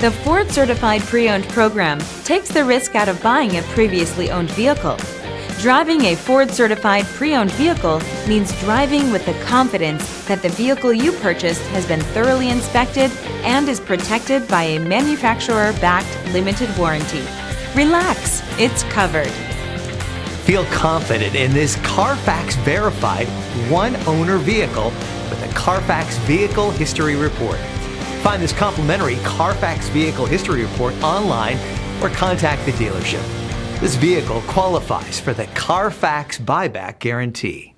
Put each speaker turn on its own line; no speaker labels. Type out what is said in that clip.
The Ford Certified Pre-Owned program takes the risk out of buying a previously owned vehicle. Driving a Ford Certified Pre-Owned vehicle means driving with the confidence that the vehicle you purchased has been thoroughly inspected and is protected by a manufacturer-backed limited warranty. Relax, it's covered.
Feel confident in this Carfax-verified one-owner vehicle with a Carfax Vehicle History Report. Find this complimentary Carfax Vehicle History Report online or contact the dealership. This vehicle qualifies for the Carfax Buyback Guarantee.